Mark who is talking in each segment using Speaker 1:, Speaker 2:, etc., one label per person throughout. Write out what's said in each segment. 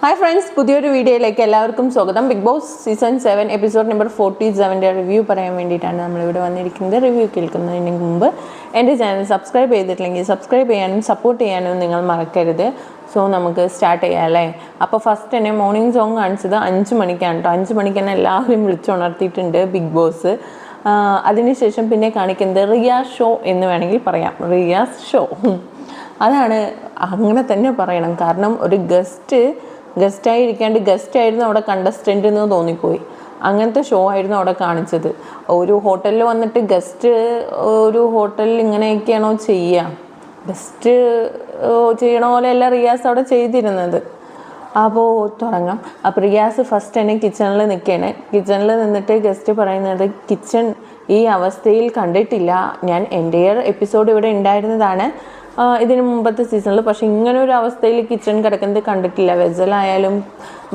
Speaker 1: Hi friends, പുതിയൊരു വീഡിയോയിലേക്ക് എല്ലാവർക്കും സ്വാഗതം. Big boss season 7 episode number 47 review പറയാൻ വേണ്ടിയിട്ടാണ് നമ്മളിവിടെ വന്നിരിക്കുന്നത്. റിവ്യൂ കേൾക്കുന്നതിന് മുമ്പ് എൻ്റെ ചാനൽ സബ്സ്ക്രൈബ് ചെയ്തിട്ടില്ലെങ്കിൽ സബ്സ്ക്രൈബ് ചെയ്യാനും സപ്പോർട്ട് ചെയ്യാനും നിങ്ങൾ മറക്കരുത്. സോ നമുക്ക് സ്റ്റാർട്ട് ചെയ്യാം അല്ലേ. അപ്പോൾ ഫസ്റ്റ് തന്നെ മോർണിംഗ് സോങ് കാണിച്ചത് 5 മണിക്കാണ് കേട്ടോ. 5 മണിക്ക് തന്നെ എല്ലാവരും വിളിച്ചുണർത്തിയിട്ടുണ്ട് ബിഗ് ബോസ്. അതിനുശേഷം പിന്നെ കാണിക്കുന്നത് റിയാസ് ഷോ എന്ന് വേണമെങ്കിൽ പറയാം. റിയാസ് ഷോ അതാണ്, അങ്ങനെ തന്നെ പറയണം. കാരണം ഒരു ഗസ്റ്റായിരിക്കാണ്ട് ഗസ്റ്റായിരുന്നു അവിടെ കണ്ടസ്റ്റൻ്റ് എന്ന് തോന്നിപ്പോയി. അങ്ങനത്തെ ഷോ ആയിരുന്നു അവിടെ കാണിച്ചത്. ഒരു ഹോട്ടലിൽ വന്നിട്ട് ഗസ്റ്റ് ഒരു ഹോട്ടലിൽ ഇങ്ങനെയൊക്കെയാണോ ചെയ്യുക? ഗസ്റ്റ് ചെയ്യണ പോലെയല്ല റിയാസ് അവിടെ ചെയ്തിരുന്നത്. അപ്പോൾ തുടങ്ങാം. അപ്പോൾ റിയാസ് ഫസ്റ്റ് തന്നെ കിച്ചണിൽ നിൽക്കുകയാണ്. കിച്ചണിൽ നിന്നിട്ട് ഗസ്റ്റ് പറയുന്നത്, കിച്ചൺ ഈ അവസ്ഥയിൽ കണ്ടിട്ടില്ല. ഞാൻ എൻ്റെ എപ്പിസോഡ് ഇവിടെ ഉണ്ടായിരുന്നതാണ് ഇതിന് മുമ്പത്തെ സീസണിൽ. പക്ഷെ ഇങ്ങനെ ഒരു അവസ്ഥയിൽ കിച്ചൺ കിടക്കുന്നത് കണ്ടിട്ടില്ല. വെസലായാലും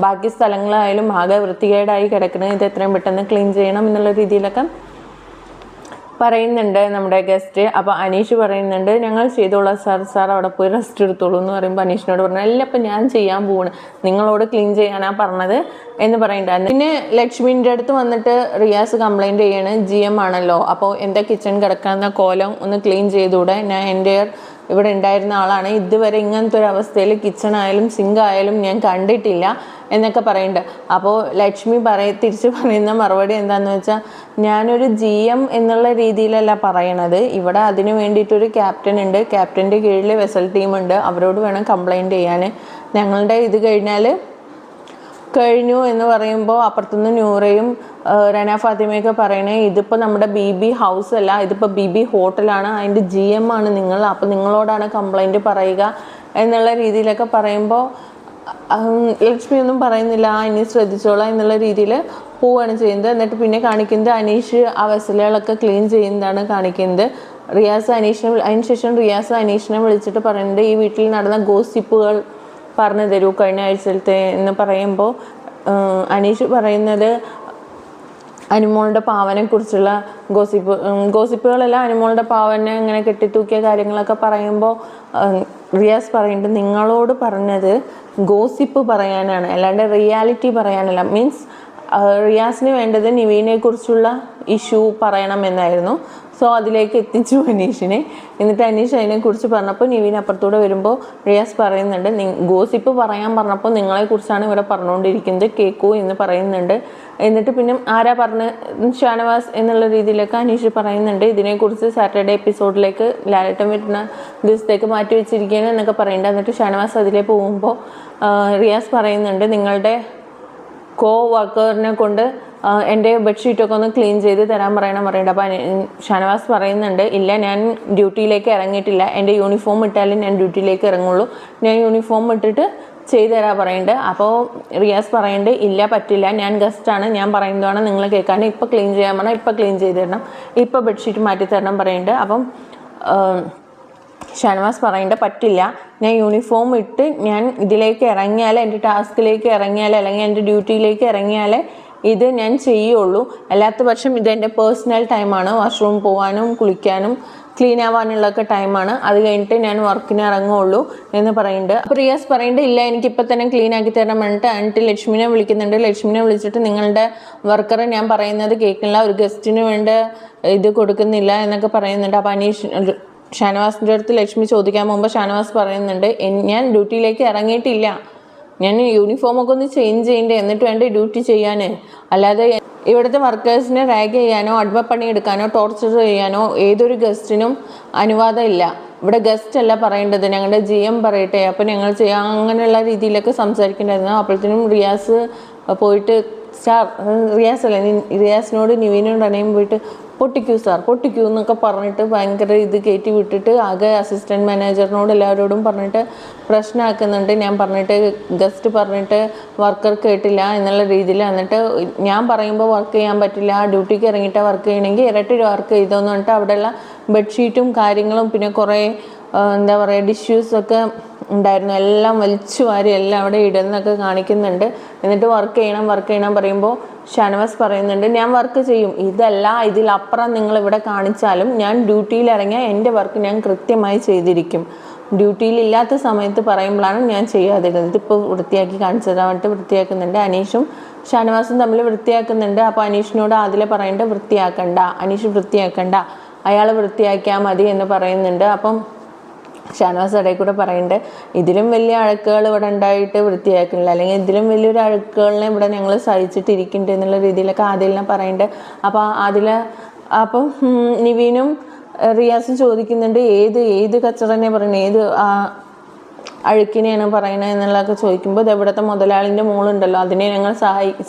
Speaker 1: ബാക്കി സ്ഥലങ്ങളായാലും ആകെ വൃത്തികേടായി കിടക്കുന്നത്. ഇത് എത്രയും പെട്ടെന്ന് ക്ലീൻ ചെയ്യണം എന്നുള്ള രീതിയിലൊക്കെ പറയുന്നുണ്ട് നമ്മുടെ ഗസ്റ്റ്. അപ്പോൾ അനീഷ് പറയുന്നുണ്ട്, ഞങ്ങൾ ചെയ്തോളാം സാർ അവിടെ പോയി റെസ്റ്റ് എടുത്തോളൂ എന്ന് പറയുമ്പോൾ അനീഷിനോട് പറഞ്ഞു, അല്ല ഇപ്പം ഞാൻ ചെയ്യാൻ പോവാണ്, നിങ്ങളോട് ക്ലീൻ ചെയ്യാനാ പറഞ്ഞത് എന്ന് പറയുന്നുണ്ടായിരുന്നു. പിന്നെ ലക്ഷ്മിൻ്റെ അടുത്ത് വന്നിട്ട് റിയാസ് കംപ്ലൈൻറ്റ് ചെയ്യാണ്, GM ആണല്ലോ, അപ്പോൾ എന്താ കിച്ചൺ കിടക്കുന്ന കോലം ഒന്ന് ക്ലീൻ ചെയ്തുകൂടെ? ഞാൻ എൻ്റെ ഇവിടെ ഉണ്ടായിരുന്ന ആളാണ്, ഇതുവരെ ഇങ്ങനത്തെ ഒരു അവസ്ഥയിൽ കിച്ചൺ ആയാലും സിങ്ക് ആയാലും ഞാൻ കണ്ടിട്ടില്ല എന്നൊക്കെ പറയുന്നുണ്ട്. അപ്പോൾ ലക്ഷ്മി തിരിച്ച് പറയുന്ന മറുപടി എന്താണെന്ന് വെച്ചാൽ, ഞാനൊരു GM എന്നുള്ള രീതിയിലല്ല പറയണത്, ഇവിടെ അതിന് വേണ്ടിയിട്ടൊരു ക്യാപ്റ്റൻ ഉണ്ട്, ക്യാപ്റ്റൻ്റെ കീഴിൽ വെസൽ ടീമുണ്ട്, അവരോട് വേണം കംപ്ലൈൻറ്റ് ചെയ്യാൻ. ഞങ്ങളുടെ ഇത് കഴിഞ്ഞു എന്ന് പറയുമ്പോൾ അപ്പുറത്തുനിന്ന് നൂറയും റന ഫാത്തിമയൊക്കെ പറയണേ, ഇതിപ്പോൾ നമ്മുടെ BB ഹൗസ് അല്ല, ഇതിപ്പോൾ BB ഹോട്ടലാണ്, അതിൻ്റെ GM ആണ് നിങ്ങൾ, അപ്പോൾ നിങ്ങളോടാണ് കംപ്ലൈൻറ്റ് പറയുക എന്നുള്ള രീതിയിലൊക്കെ പറയുമ്പോൾ ലക്ഷ്മി ഒന്നും പറയുന്നില്ല, ഇനി ശ്രദ്ധിച്ചോളാം എന്നുള്ള രീതിയിൽ പോവുകയാണ് ചെയ്യുന്നത്. എന്നിട്ട് പിന്നെ കാണിക്കുന്നത് അനീഷ് ആ വെസലുകളൊക്കെ ക്ലീൻ ചെയ്യുന്നതാണ് കാണിക്കുന്നത്. അതിനുശേഷം റിയാസ് അനീഷിനെ വിളിച്ചിട്ട് പറയുന്നുണ്ട്, ഈ വീട്ടിൽ നടന്ന ഗോസിപ്പുകൾ പറഞ്ഞു തരൂ കഴിഞ്ഞ ആഴ്ചത്തെ എന്ന് പറയുമ്പോൾ അനീഷ് പറയുന്നത് അനുമോളുടെ പാവനെക്കുറിച്ചുള്ള ഗോസിപ്പുകളെല്ലാം അനുമോളുടെ പാവനെ ഇങ്ങനെ കെട്ടിത്തൂക്കിയ കാര്യങ്ങളൊക്കെ പറയുമ്പോൾ റിയാസ് പറയുന്നുണ്ട്, നിങ്ങളോട് പറഞ്ഞത് ഗോസിപ്പ് പറയാനാണ്, അല്ലാണ്ട് റിയാലിറ്റി പറയാനല്ല. മീൻസ് റിയാസിന് വേണ്ടത് നിവീനെക്കുറിച്ചുള്ള ഇഷ്യൂ പറയണമെന്നായിരുന്നു. സോ അതിലേക്ക് എത്തിച്ചു അനീഷിനെ. എന്നിട്ട് അനീഷ് അതിനെക്കുറിച്ച് പറഞ്ഞപ്പോൾ നിവീൻ അപ്പുറത്തൂടെ വരുമ്പോൾ റിയാസ് പറയുന്നുണ്ട്, ഗോസിപ്പ് പറയാൻ പറഞ്ഞപ്പോൾ നിങ്ങളെക്കുറിച്ചാണ് ഇവിടെ പറഞ്ഞുകൊണ്ടിരിക്കുന്നത്, കേൾക്കൂ എന്ന് പറയുന്നുണ്ട്. എന്നിട്ട് പിന്നെ ആരാ പറഞ്ഞ് ഷാനവാസ് എന്നുള്ള രീതിയിലൊക്കെ അനീഷ് പറയുന്നുണ്ട്. ഇതിനെക്കുറിച്ച് സാറ്റർഡേ എപ്പിസോഡിലേക്ക് ലാലേട്ടൻ വരുന്ന ദിവസത്തേക്ക് മാറ്റി വെച്ചിരിക്കുകയാണ് എന്നൊക്കെ പറയുന്നുണ്ട്. എന്നിട്ട് ഷാനവാസ് അതിലേക്ക് പോകുമ്പോൾ റിയാസ് പറയുന്നുണ്ട്, നിങ്ങളുടെ വർക്കറിനെ കൊണ്ട് എൻ്റെ ബെഡ്ഷീറ്റൊക്കെ ഒന്ന് ക്ലീൻ ചെയ്ത് തരാൻ പറയുന്നുണ്ട്. അപ്പോൾ ഷാനവാസ് പറയുന്നുണ്ട്, ഇല്ല ഞാൻ ഡ്യൂട്ടിയിലേക്ക് ഇറങ്ങിയിട്ടില്ല, എൻ്റെ യൂണിഫോം ഇട്ടാലും ഞാൻ ഡ്യൂട്ടിയിലേക്ക് ഇറങ്ങുള്ളൂ, ഞാൻ യൂണിഫോം ഇട്ടിട്ട് ചെയ്തു തരാൻ പറയുന്നുണ്ട്. അപ്പോൾ റിയാസ് പറയുന്നുണ്ട്, ഇല്ല പറ്റില്ല, ഞാൻ ഗസ്റ്റാണ്, ഞാൻ പറയുന്നതാണ് നിങ്ങൾ കേൾക്കാൻ, ഇപ്പോൾ ക്ലീൻ ചെയ്യാൻ പറഞ്ഞാൽ ഇപ്പോൾ ക്ലീൻ ചെയ്ത് തരണം, ഇപ്പോൾ ബെഡ്ഷീറ്റ് മാറ്റി തരണം പറയുന്നുണ്ട്. അപ്പം ഷാനവാസ് പറയുന്നുണ്ട്, പറ്റില്ല, ഞാൻ യൂണിഫോം ഇട്ട് ഞാൻ ഇതിലേക്ക് ഇറങ്ങിയാൽ, എൻ്റെ ടാസ്കിലേക്ക് ഇറങ്ങിയാൽ, അല്ലെങ്കിൽ എൻ്റെ ഡ്യൂട്ടിയിലേക്ക് ഇറങ്ങിയാൽ ഇത് ഞാൻ ചെയ്യുള്ളൂ, അല്ലാത്ത പക്ഷം ഇതെൻ്റെ പേഴ്സണൽ ടൈമാണ്, വാഷ്റൂം പോകാനും കുളിക്കാനും ക്ലീൻ ആവാനുള്ളൊക്കെ ടൈമാണ്, അത് കഴിഞ്ഞിട്ട് ഞാൻ വർക്കിന് ഇറങ്ങുള്ളൂ എന്ന് പറയുന്നുണ്ട്. അപ്പോൾ റിയാസ് പറയുന്നുണ്ട്, ഇല്ല എനിക്കിപ്പോൾ തന്നെ ക്ലീൻ ആക്കി തരാൻ പറഞ്ഞിട്ട് എന്നിട്ട് ലക്ഷ്മിനെ വിളിക്കുന്നുണ്ട്. ലക്ഷ്മിനെ വിളിച്ചിട്ട് നിങ്ങളുടെ വർക്കറെ ഞാൻ പറയുന്നത് കേൾക്കില്ല, ഒരു ഗസ്റ്റിന് വേണ്ട ഇത് കൊടുക്കുന്നില്ല എന്നൊക്കെ പറയുന്നുണ്ട്. അപ്പോൾ ഷാനവാസിൻ്റെ അടുത്ത് ലക്ഷ്മി ചോദിക്കാൻ പോകുമ്പോൾ ഷാനവാസ് പറയുന്നുണ്ട്, ഞാൻ ഡ്യൂട്ടിയിലേക്ക് ഇറങ്ങിയിട്ടില്ല, ഞാൻ യൂണിഫോമൊക്കെ ഒന്ന് ചേഞ്ച് ചെയ്യണ്ടേ, എന്നിട്ട് വേണ്ട ഡ്യൂട്ടി ചെയ്യാൻ, അല്ലാതെ ഇവിടുത്തെ വർക്കേഴ്സിനെ റാഗ് ചെയ്യാനോ അടിമപ്പണി എടുക്കാനോ ടോർച്ചർ ചെയ്യാനോ ഏതൊരു ഗസ്റ്റിനും അനുവാദം ഇല്ല. ഇവിടെ ഗസ്റ്റ് അല്ല പറയേണ്ടത്, ഞങ്ങളുടെ GM പറയട്ടെ, അപ്പോൾ ഞങ്ങൾ ചെയ്യാം, അങ്ങനെയുള്ള രീതിയിലൊക്കെ സംസാരിക്കേണ്ടായിരുന്നു. അപ്പോഴത്തേനും റിയാസ് പോയിട്ട് റിയാസിനോട് നിവീനോട് അനയും പോയിട്ട് പൊട്ടിക്കൂ സാർ പൊട്ടിക്കൂ എന്നൊക്കെ പറഞ്ഞിട്ട് ഭയങ്കര ഇത് കയറ്റി വിട്ടിട്ട് ആകെ അസിസ്റ്റൻറ്റ് മാനേജറിനോട് എല്ലാവരോടും പറഞ്ഞിട്ട് പ്രശ്നമാക്കുന്നുണ്ട്. ഞാൻ പറഞ്ഞിട്ട് ഗസ്റ്റ് പറഞ്ഞിട്ട് വർക്കർ കേട്ടില്ല എന്നുള്ള രീതിയിൽ. എന്നിട്ട് ഞാൻ പറയുമ്പോൾ വർക്ക് ചെയ്യാൻ പറ്റില്ല, ഡ്യൂട്ടിക്ക് ഇറങ്ങിയിട്ട് വർക്ക് ചെയ്യണമെങ്കിൽ ഇരട്ടി വർക്ക് ചെയ്തോന്ന് പറഞ്ഞിട്ട് അവിടെയുള്ള ബെഡ്ഷീറ്റും കാര്യങ്ങളും പിന്നെ കുറേ എന്താ പറയുക ഡിഷ്യൂസൊക്കെ ഉണ്ടായിരുന്നു, എല്ലാം വലിച്ചു വാരി എല്ലാം അവിടെ ഇടുന്നൊക്കെ കാണിക്കുന്നുണ്ട്. എന്നിട്ട് വർക്ക് ചെയ്യണം പറയുമ്പോൾ ഷാനവാസ് പറയുന്നുണ്ട്, ഞാൻ വർക്ക് ചെയ്യും, ഇതല്ല ഇതിലപ്പുറം നിങ്ങളിവിടെ കാണിച്ചാലും ഞാൻ ഡ്യൂട്ടിയിൽ ഇറങ്ങിയാൽ എൻ്റെ വർക്ക് ഞാൻ കൃത്യമായി ചെയ്തിരിക്കും, ഡ്യൂട്ടിയിലില്ലാത്ത സമയത്ത് പറയുമ്പോഴാണ് ഞാൻ ചെയ്യാതിരുന്നത്. ഇതിപ്പോൾ വൃത്തിയാക്കി കാണിച്ചു തരാനായിട്ട് വൃത്തിയാക്കുന്നുണ്ട്. അനീഷും ഷാനവാസും തമ്മിൽ വൃത്തിയാക്കുന്നുണ്ട്. അപ്പോൾ അനീഷിനോട് ആദില പറയേണ്ട വൃത്തിയാക്കണ്ട, അനീഷ് വൃത്തിയാക്കണ്ട, അയാൾ വൃത്തിയാക്കിയാൽ മതി എന്ന് പറയുന്നുണ്ട്. അപ്പം ഷാനവാസ് ഇടയിൽ കൂടെ പറയുന്നുണ്ട്, ഇതിലും വലിയ അഴുക്കുകൾ ഇവിടെ ഉണ്ടായിട്ട് വൃത്തിയാക്കുന്നില്ല, അല്ലെങ്കിൽ ഇതിലും വലിയൊരു അഴുക്കുകളിനെ ഇവിടെ ഞങ്ങൾ സഹിച്ചിട്ടിരിക്കുന്നുണ്ട് എന്നുള്ള രീതിയിലൊക്കെ ആദിലിനെ പറയുന്നുണ്ട്. അപ്പം നിവീനും റിയാസും ചോദിക്കുന്നുണ്ട്, ഏത് കച്ചറനെ പറയുന്നത്, ഏത് അഴുക്കിനെയാണ് പറയണത് എന്നുള്ളതൊക്കെ ചോദിക്കുമ്പോൾ ഇത് ഇവിടുത്തെ മുതലാളിൻ്റെ മോളുണ്ടല്ലോ അതിനെ ഞങ്ങൾ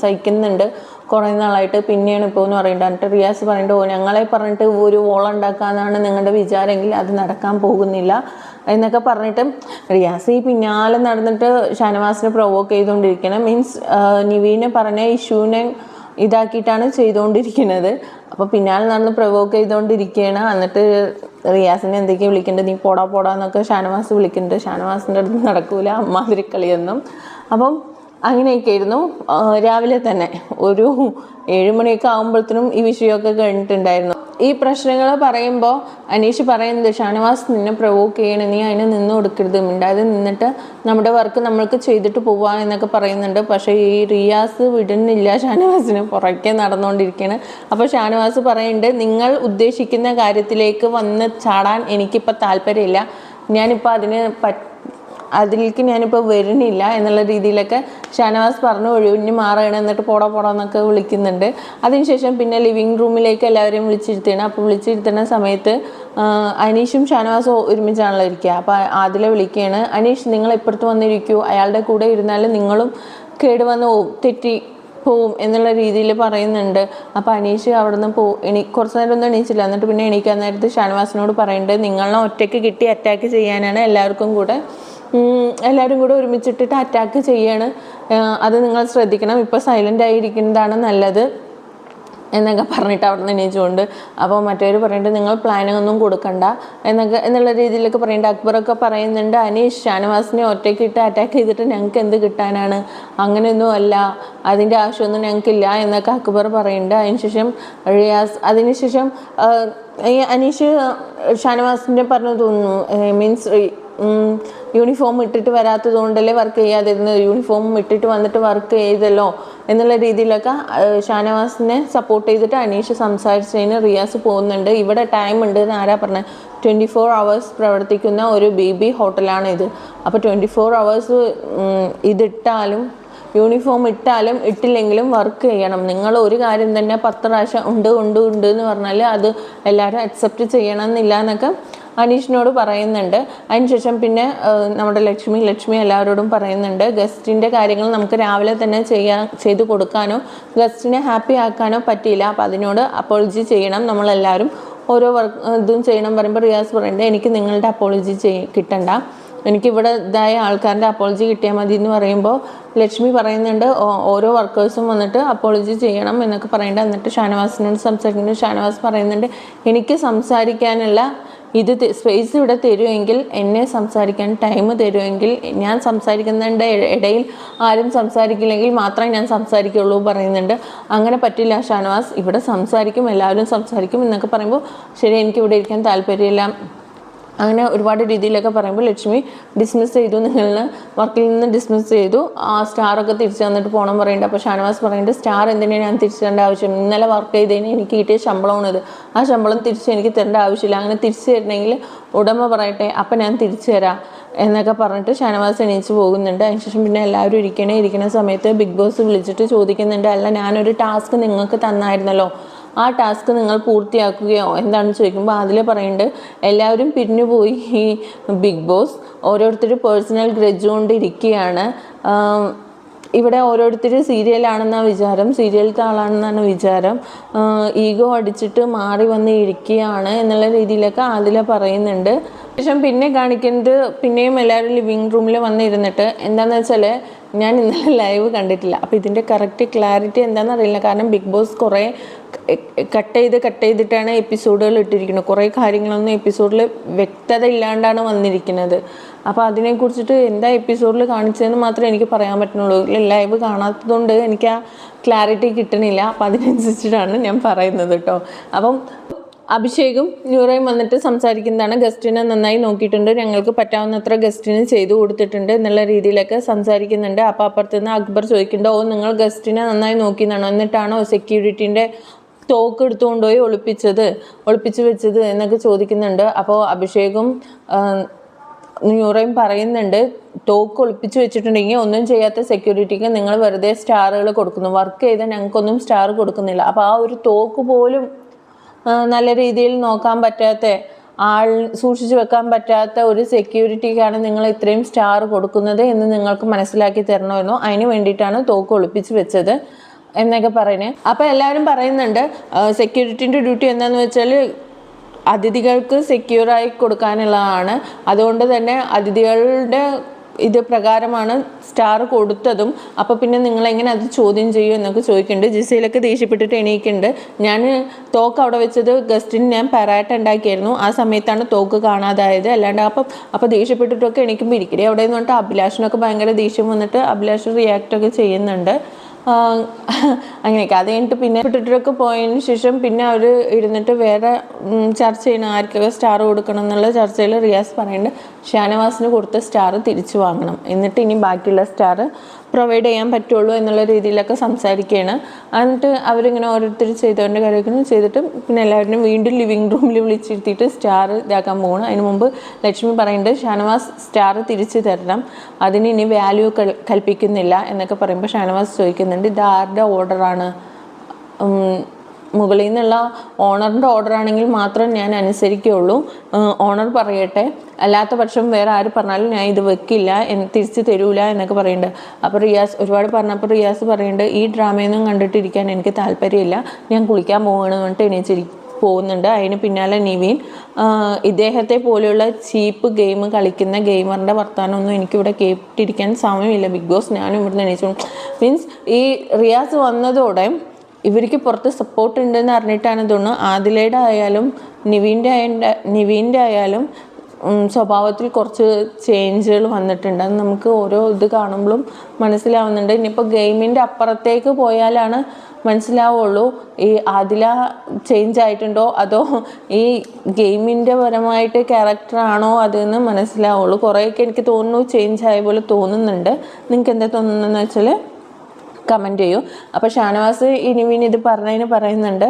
Speaker 1: സഹിക്കുന്നുണ്ട് കുറേ നാളായിട്ട്, പിന്നെയാണ് ഇപ്പോൾ എന്ന് പറയുന്നത്. എന്നിട്ട് റിയാസ് പറയുന്നുണ്ട്, ഞങ്ങളെ പറഞ്ഞിട്ട് ഒരു വോളുണ്ടാക്കാന്നാണ് നിങ്ങളുടെ വിചാരമെങ്കിൽ അത് നടക്കാൻ പോകുന്നില്ല എന്നൊക്കെ പറഞ്ഞിട്ട് റിയാസ് ഈ പിന്നാലെ നടന്നിട്ട് ഷാനവാസിനെ പ്രൊവോക്ക് ചെയ്തുകൊണ്ടിരിക്കണം. മീൻസ് നിവീനെ പറഞ്ഞ ഇഷ്യൂവിനെ ഇതാക്കിയിട്ടാണ് ചെയ്തുകൊണ്ടിരിക്കുന്നത്. അപ്പോൾ പിന്നാലെ നടന്ന് പ്രൊവോക്ക് ചെയ്തുകൊണ്ടിരിക്കുകയാണ്. എന്നിട്ട് റിയാസിനെ എന്തൊക്കെയാണ് വിളിക്കേണ്ടത്, നീ പോടാന്നൊക്കെ ഷാനവാസ് വിളിക്കുന്നുണ്ട്. ഷാനവാസിൻ്റെ അടുത്ത് നടക്കൂല അമ്മാതിരി കളിയൊന്നും. അപ്പം അങ്ങനെയൊക്കെ ആയിരുന്നു. രാവിലെ തന്നെ ഒരു 7 മണിയൊക്കെ ആകുമ്പോഴത്തേനും ഈ വിഷയമൊക്കെ കഴിഞ്ഞിട്ടുണ്ടായിരുന്നു. ഈ പ്രശ്നങ്ങൾ പറയുമ്പോൾ അനീഷ് പറയുന്നത്, ഷാനവാസ് നിന്നെ പ്രൊവോക്ക് ചെയ്യണം, നീ അതിനെ നിന്ന് കൊടുക്കരുത്, മിണ്ടാതെ നിന്നിട്ട് നമ്മുടെ വർക്ക് നമ്മൾക്ക് ചെയ്തിട്ട് പോവാം എന്നൊക്കെ പറയുന്നുണ്ട്. പക്ഷേ ഈ റിയാസ് വിടുന്നില്ല, ഷാനവാസിന് പുറകെ നടന്നുകൊണ്ടിരിക്കുകയാണ്. അപ്പോൾ ഷാനവാസ് പറയുന്നുണ്ട്, നിങ്ങൾ ഉദ്ദേശിക്കുന്ന കാര്യത്തിലേക്ക് വന്ന് ചാടാൻ എനിക്കിപ്പോൾ താല്പര്യമില്ല, ഞാനിപ്പോൾ അതിലേക്ക് ഞാനിപ്പോൾ വരുന്നില്ല എന്നുള്ള രീതിയിലൊക്കെ ഷാനവാസ് പറഞ്ഞു ഒഴിഞ്ഞ് മാറുകയാണ്. എന്നിട്ട് പോടാന്നൊക്കെ വിളിക്കുന്നുണ്ട്. അതിനുശേഷം പിന്നെ ലിവിങ് റൂമിലേക്ക് എല്ലാവരെയും വിളിച്ചിരുത്തുകയാണ്. അപ്പോൾ വിളിച്ചിരുത്തുന്ന സമയത്ത് അനീഷും ഷാനവാസും ഒരുമിച്ചാണല്ലോ ഇരിക്കുക. അപ്പോൾ ആദില വിളിക്കുകയാണ്, അനീഷ് നിങ്ങൾ ഇപ്പുറത്ത് വന്നിരിക്കൂ, അയാളുടെ കൂടെ ഇരുന്നാൽ നിങ്ങളും കേടുവന്ന് തെറ്റി പോവും എന്നുള്ള രീതിയിൽ പറയുന്നുണ്ട്. അപ്പോൾ അനീഷ് അവിടെ നിന്ന് കുറച്ച് നേരം ഒന്നും എണീച്ചില്ല. എന്നിട്ട് പിന്നെ എണീക്കാൻ നേരത്ത് ഷാനവാസിനോട് പറയുന്നുണ്ട്, നിങ്ങളെ ഒറ്റയ്ക്ക് കിട്ടി അറ്റാക്ക് ചെയ്യാനാണ് എല്ലാവരും കൂടെ ഒരുമിച്ചിട്ടിട്ട് അറ്റാക്ക് ചെയ്യാണ്, അത് നിങ്ങൾ ശ്രദ്ധിക്കണം, ഇപ്പോൾ സൈലൻ്റ് ആയിരിക്കുന്നതാണ് നല്ലത് എന്നൊക്കെ പറഞ്ഞിട്ട് അവിടെ നിന്ന് എണീച്ചുകൊണ്ട്. അപ്പോൾ മറ്റവർ പറയുന്നുണ്ട്, നിങ്ങൾ പ്ലാനൊന്നും കൊടുക്കണ്ട എന്നുള്ള രീതിയിലൊക്കെ പറയുന്നുണ്ട്. അക്ബറൊക്കെ പറയുന്നുണ്ട്, അനീഷ് ഷാനവാസിനെ ഒറ്റയ്ക്കിട്ട് അറ്റാക്ക് ചെയ്തിട്ട് ഞങ്ങൾക്ക് എന്ത് കിട്ടാനാണ്, അങ്ങനെയൊന്നും അല്ല, അതിൻ്റെ ആവശ്യമൊന്നും ഞങ്ങൾക്കില്ല എന്നൊക്കെ അക്ബർ പറയുന്നുണ്ട്. അതിനുശേഷം അനീഷ് ഷാനവാസിൻ്റെ പറഞ്ഞു തോന്നുന്നു, മീൻസ് യൂണിഫോം ഇട്ടിട്ട് വരാത്തത് കൊണ്ടല്ലേ വർക്ക് ചെയ്യാതിരുന്നത്, യൂണിഫോം ഇട്ടിട്ട് വന്നിട്ട് വർക്ക് ചെയ്തല്ലോ എന്നുള്ള രീതിയിലൊക്കെ ഷാനവാസിനെ സപ്പോർട്ട് ചെയ്തിട്ട് അനീഷ് സംസാരിച്ചതിന് റിയാസ് പോകുന്നുണ്ട്. ഇവിടെ ടൈം ഉണ്ട് എന്ന് ആരാ പറഞ്ഞത്, 24 hours പ്രവർത്തിക്കുന്ന ഒരു BB ഹോട്ടലാണ് ഇത്. അപ്പോൾ 24 hours ഇതിട്ടാലും യൂണിഫോം ഇട്ടാലും ഇട്ടില്ലെങ്കിലും വർക്ക് ചെയ്യണം. നിങ്ങൾ ഒരു കാര്യം തന്നെ 10 പ്രാവശ്യം ഉണ്ട് എന്ന് പറഞ്ഞാൽ അത് എല്ലാവരും അക്സെപ്റ്റ് ചെയ്യണം എന്നില്ല എന്നൊക്കെ അനീഷിനോട് പറയുന്നുണ്ട്. അതിനുശേഷം പിന്നെ നമ്മുടെ ലക്ഷ്മി എല്ലാവരോടും പറയുന്നുണ്ട്, ഗസ്റ്റിൻ്റെ കാര്യങ്ങൾ നമുക്ക് രാവിലെ തന്നെ ചെയ്തു കൊടുക്കാനോ ഗസ്റ്റിനെ ഹാപ്പി ആക്കാനോ പറ്റിയില്ല, അപ്പോൾ അതിനോട് അപ്പോളജി ചെയ്യണം, നമ്മളെല്ലാവരും ഓരോ ഇതും ചെയ്യണം പറയുമ്പോൾ റിയാസ് പറയുന്നുണ്ട്, എനിക്ക് നിങ്ങളുടെ അപ്പോളജി കിട്ടണ്ട, എനിക്കിവിടെ ഇതായ ആൾക്കാരുടെ അപ്പോളജി കിട്ടിയാൽ മതി എന്ന് പറയുമ്പോൾ ലക്ഷ്മി പറയുന്നുണ്ട്, ഓരോ വർക്കേഴ്സും വന്നിട്ട് അപ്പോളജി ചെയ്യണം എന്നൊക്കെ പറയുന്നുണ്ട്. എന്നിട്ട് ഷാനവാസിനോട് സംസാരിക്കുന്നുണ്ട്. ഷാനവാസ് പറയുന്നുണ്ട്, എനിക്ക് സംസാരിക്കാനുള്ള സ്പേസ് ഇവിടെ തരുമെങ്കിൽ, എന്നെ സംസാരിക്കാൻ ടൈം തരുമെങ്കിൽ, ഞാൻ സംസാരിക്കുന്നതിൻ്റെ ഇടയിൽ ആരും സംസാരിക്കില്ലെങ്കിൽ മാത്രമേ ഞാൻ സംസാരിക്കുള്ളൂ പറയുന്നുണ്ട്. അങ്ങനെ പറ്റില്ല ഷാനവാസ്, ഇവിടെ സംസാരിക്കും, എല്ലാവരും സംസാരിക്കും എന്നൊക്കെ പറയുമ്പോൾ ശരി എനിക്കിവിടെ ഇരിക്കാൻ താല്പര്യമില്ല, അങ്ങനെ ഒരുപാട് രീതിയിലൊക്കെ പറയുമ്പോൾ ലക്ഷ്മി ഡിസ്മിസ് ചെയ്തു, നിങ്ങളെ വർക്കിൽ നിന്ന് ഡിസ്മിസ് ചെയ്തു, ആ സ്റ്റാറൊക്കെ തിരിച്ചു തന്നിട്ട് പോകണം പറയുന്നുണ്ട്. അപ്പോൾ ഷാനവാസ് പറയുന്നുണ്ട്, സ്റ്റാർ എന്തിനാണ് ഞാൻ തിരിച്ചു തരേണ്ട ആവശ്യം, ഇന്നലെ വർക്ക് ചെയ്തതിന് എനിക്ക് കിട്ടിയ ശമ്പളമാണിത്, ആ ശമ്പളം തിരിച്ച് എനിക്ക് തരേണ്ട ആവശ്യമില്ല, അങ്ങനെ തിരിച്ചു തരണമെങ്കിൽ ഉടമ പറയട്ടെ, അപ്പം ഞാൻ തിരിച്ചു തരാം എന്നൊക്കെ പറഞ്ഞിട്ട് ഷാനവാസ് എണീച്ച് പോകുന്നുണ്ട്. അതിനുശേഷം പിന്നെ എല്ലാവരും ഇരിക്കുന്ന സമയത്ത് ബിഗ് ബോസ് വിളിച്ചിട്ട് ചോദിക്കുന്നുണ്ട്, അല്ല ഞാനൊരു ടാസ്ക് നിങ്ങൾക്ക് തന്നായിരുന്നല്ലോ, ആ ടാസ്ക് നിങ്ങൾ പൂർത്തിയാക്കുകയോ എന്താണെന്ന് ചോദിക്കുമ്പോൾ അതിൽ പറയുന്നുണ്ട്, എല്ലാവരും പിരിഞ്ഞു പോയി, ഈ ബിഗ് ബോസ് ഓരോരുത്തർ പേഴ്സണൽ ഗ്രഡ്ജ് കൊണ്ടിരിക്കുകയാണ്, ഇവിടെ ഓരോരുത്തർ സീരിയലാണെന്നാണ് വിചാരം, സീരിയലത്തെ ആളാണെന്നാണ് വിചാരം, ഈഗോ അടിച്ചിട്ട് മാറി വന്ന് ഇരിക്കുകയാണ് എന്നുള്ള രീതിയിലൊക്കെ അതിൽ പറയുന്നുണ്ട്. ശേഷം പിന്നെ കാണിക്കുന്നത് പിന്നെയും എല്ലാവരും ലിവിങ് റൂമിൽ വന്നിരുന്നിട്ട് എന്താണെന്ന് വെച്ചാൽ ഞാൻ ഇന്നലെ ലൈവ് കണ്ടിട്ടില്ല, അപ്പോൾ ഇതിൻ്റെ കറക്റ്റ് ക്ലാരിറ്റി എന്താണെന്ന് അറിയില്ല. കാരണം ബിഗ് ബോസ് കുറേ കട്ട് ചെയ്തിട്ടാണ് എപ്പിസോഡുകൾ ഇട്ടിരിക്കുന്നത്, കുറേ കാര്യങ്ങളൊന്നും എപ്പിസോഡിൽ വ്യക്തത ഇല്ലാണ്ടാണ് വന്നിരിക്കുന്നത്. അപ്പോൾ അതിനെക്കുറിച്ചിട്ട് എന്താ എപ്പിസോഡിൽ കാണിച്ചതെന്ന് മാത്രമേ എനിക്ക് പറയാൻ പറ്റുന്നുള്ളൂ. ലൈവ് കാണാത്തതുകൊണ്ട് എനിക്ക് ആ ക്ലാരിറ്റി കിട്ടണില്ല, അപ്പോൾ അതിനനുസരിച്ചിട്ടാണ് ഞാൻ പറയുന്നത് കേട്ടോ. അപ്പം അഭിഷേകും ന്യൂറയും വന്നിട്ട് സംസാരിക്കുന്നതാണ്. ഗസ്റ്റിനെ നന്നായി നോക്കിയിട്ടുണ്ട്, ഞങ്ങൾക്ക് പറ്റാവുന്നത്ര ഗസ്റ്റിന് ചെയ്തു കൊടുത്തിട്ടുണ്ട് എന്നുള്ള രീതിയിലൊക്കെ സംസാരിക്കുന്നുണ്ട്. അപ്പോൾ അപ്പുറത്തുനിന്ന് അക്ബർ ചോദിക്കുന്നുണ്ട്, ഓ നിങ്ങൾ ഗസ്റ്റിനെ നന്നായി നോക്കിയെന്നാണോ, എന്നിട്ടാണോ സെക്യൂരിറ്റീൻ്റെ തോക്ക് എടുത്തുകൊണ്ടുപോയി ഒളിപ്പിച്ച് വെച്ചത് എന്നൊക്കെ ചോദിക്കുന്നുണ്ട്. അപ്പോൾ അഭിഷേകും ന്യൂറയും പറയുന്നുണ്ട്, തോക്ക് ഒളിപ്പിച്ച് വെച്ചിട്ടുണ്ടെങ്കിൽ ഒന്നും ചെയ്യാത്ത സെക്യൂരിറ്റിക്ക് നിങ്ങൾ വെറുതെ സ്റ്റാറുകൾ കൊടുക്കുന്നു, വർക്ക് ചെയ്താൽ ഞങ്ങൾക്കൊന്നും സ്റ്റാർ കൊടുക്കുന്നില്ല. അപ്പോൾ ആ ഒരു തോക്ക് പോലും നല്ല രീതിയിൽ നോക്കാൻ പറ്റാത്ത സൂക്ഷിച്ചു വെക്കാൻ പറ്റാത്ത ഒരു സെക്യൂരിറ്റിക്കാണ് നിങ്ങൾ ഇത്രയും സ്റ്റാർ കൊടുക്കുന്നത് എന്ന് നിങ്ങൾക്ക് മനസ്സിലാക്കി തരണമായിരുന്നു. അതിന് വേണ്ടിയിട്ടാണ് തോക്ക് ഒളിപ്പിച്ച് വെച്ചത് എന്നൊക്കെ പറയുന്നത്. അപ്പോൾ എല്ലാവരും പറയുന്നുണ്ട് സെക്യൂരിറ്റീൻ്റെ ഡ്യൂട്ടി എന്താണെന്ന് വെച്ചാൽ അതിഥികൾക്ക് സെക്യൂറായി കൊടുക്കാനുള്ളതാണ്. അതുകൊണ്ട് തന്നെ അതിഥികളുടെ ഇത് പ്രകാരമാണ് സ്റ്റാർ കൊടുത്തതും. അപ്പോൾ പിന്നെ നിങ്ങളെങ്ങനെ അത് ചോദ്യം ചെയ്യും എന്നൊക്കെ ചോദിക്കുന്നുണ്ട്. ജിസയിലൊക്കെ ദേഷ്യപ്പെട്ടിട്ട് എണീക്കുന്നുണ്ട്. ഞാൻ തോക്ക് അവിടെ വെച്ചത് ഗസ്റ്റിന് ഞാൻ പെറാട്ട ഉണ്ടാക്കിയായിരുന്നു, ആ സമയത്താണ് തോക്ക് കാണാതായത്, അല്ലാണ്ട് അപ്പോൾ ദേഷ്യപ്പെട്ടിട്ടൊക്കെ എണീക്കുമ്പോൾ ഇരിക്കണേ അവിടെ നിന്ന് പറഞ്ഞിട്ട് അഭിലാഷിനൊക്കെ ഭയങ്കര ദേഷ്യം വന്നിട്ട് അഭിലാഷ് റിയാക്റ്റൊക്കെ ചെയ്യുന്നുണ്ട്. അങ്ങനെയൊക്കെ അത് കഴിഞ്ഞിട്ട് പിന്നെ ഇട്ടിട്ടൊക്കെ പോയതിന് ശേഷം പിന്നെ അവർ ഇരുന്നിട്ട് വേറെ ചർച്ച ചെയ്യണം, ആർക്കൊക്കെ സ്റ്റാർ കൊടുക്കണം എന്നുള്ള ചർച്ചയിൽ റിയാസ് പറയുന്നുണ്ട് ഷാനവാസിന് കൊടുത്ത സ്റ്റാർ തിരിച്ചു വാങ്ങണം, എന്നിട്ട് ഇനി ബാക്കിയുള്ള സ്റ്റാർ പ്രൊവൈഡ് ചെയ്യാൻ പറ്റുള്ളൂ എന്നുള്ള രീതിയിലൊക്കെ സംസാരിക്കുകയാണ്. എന്നിട്ട് അവരിങ്ങനെ ഓരോരുത്തർ ചെയ്തവൻ്റെ കാര്യമൊക്കെ ചെയ്തിട്ട് പിന്നെ എല്ലാവരും വീണ്ടും ലിവിങ് റൂമിൽ വിളിച്ചിരുത്തിയിട്ട് സ്റ്റാർ ഇതാക്കാൻ പോകണം. അതിന് മുമ്പ് ലക്ഷ്മി പറയുന്നുണ്ട് ഷാനവാസ് സ്റ്റാർ തിരിച്ചു തരണം, അതിന് ഇനി വാല്യൂ കൽപ്പിക്കുന്നില്ല എന്നൊക്കെ പറയുമ്പോൾ ഷാനവാസ് ചോദിക്കുന്നുണ്ട് ഇത് ആരുടെ ഓർഡറാണ്, മുകളിൽ നിന്നുള്ള ഓണറിൻ്റെ ഓർഡറാണെങ്കിൽ മാത്രം ഞാൻ അനുസരിക്കുകയുള്ളൂ, ഓണർ പറയട്ടെ, അല്ലാത്ത പക്ഷം വേറെ ആര് പറഞ്ഞാലും ഞാൻ ഇത് വെക്കില്ല, തിരിച്ച് തരൂല എന്നൊക്കെ പറയുന്നുണ്ട്. അപ്പോൾ റിയാസ് ഒരുപാട് പറഞ്ഞപ്പോൾ റിയാസ് പറയുന്നുണ്ട് ഈ ഡ്രാമയൊന്നും കണ്ടിട്ടിരിക്കാൻ എനിക്ക് താല്പര്യമില്ല, ഞാൻ കുളിക്കാൻ പോവുകയാണെന്ന് പറഞ്ഞിട്ട് പോകുന്നുണ്ട്. അതിന് പിന്നാലെ നിവീൻ ഇദ്ദേഹത്തെ പോലെയുള്ള ചീപ്പ് ഗെയിം കളിക്കുന്ന ഗെയിമറിൻ്റെ വർത്തമാനമൊന്നും എനിക്കിവിടെ കേട്ടിരിക്കാൻ സമയമില്ല ബിഗ് ബോസ്, ഞാനും ഇവിടുന്ന് എണീച്ചു. മീൻസ് ഈ റിയാസ് വന്നതോടെ ഇവർക്ക് പുറത്ത് സപ്പോർട്ട് ഉണ്ടെന്ന് അറിഞ്ഞിട്ടാണ് തോന്നുന്നു ആദിലയുടെ ആയാലും നിവീൻ്റെ ആയാലും സ്വഭാവത്തിൽ കുറച്ച് ചേഞ്ചുകൾ വന്നിട്ടുണ്ട്. അത് നമുക്ക് ഓരോ ഇത് കാണുമ്പോഴും മനസ്സിലാവുന്നുണ്ട്. ഇനിയിപ്പോൾ ഗെയിമിൻ്റെ അപ്പുറത്തേക്ക് പോയാലാണ് മനസ്സിലാവുള്ളൂ ഈ ആദില ചേഞ്ച് ആയിട്ടുണ്ടോ അതോ ഈ ഗെയിമിൻ്റെ പരമായിട്ട് ക്യാരക്ടറാണോ അതെന്ന് മനസ്സിലാവുള്ളൂ. കുറേയൊക്കെ എനിക്ക് തോന്നുന്നു ചേഞ്ച് ആയ പോലെ തോന്നുന്നുണ്ട്. നിങ്ങൾക്ക് എന്താ തോന്നുന്നതെന്ന് വെച്ചാൽ കമൻറ്റ് ചെയ്യൂ. അപ്പോൾ ഷാനവാസ് ഇനിവിൻ ഇത് പറയുന്നുണ്ട്